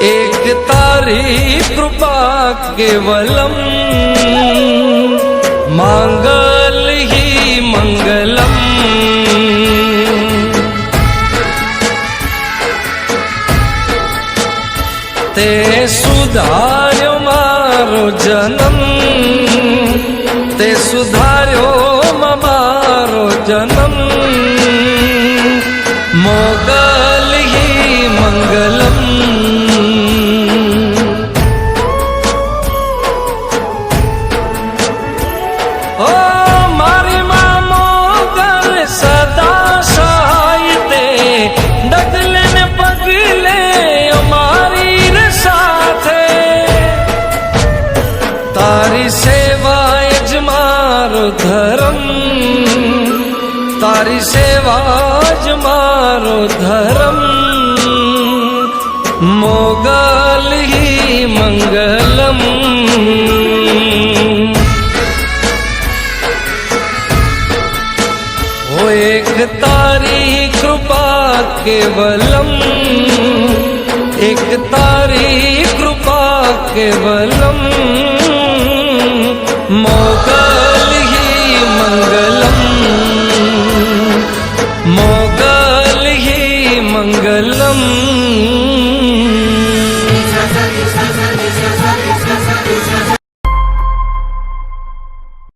एक तारी कृपा केवलम मांगल ही मंगलम। ते सुधार्यो मारो जन्म, ते सुधार्यो मारो जन्म, मोगल ही मंगलम। ओ मारी मां मोगल सदा सहाय ते, डगले ने पगले मारी रे साथे। तारी सेवा ज मारो धर्म, तारी सेवा ज मारो धर्म, मोगल ही मंगलम। ओ एक तारी कृपा केवलम, एक तारी कृपा केवलम, मोगल ही मंगलम, मोगल ही मंगलम।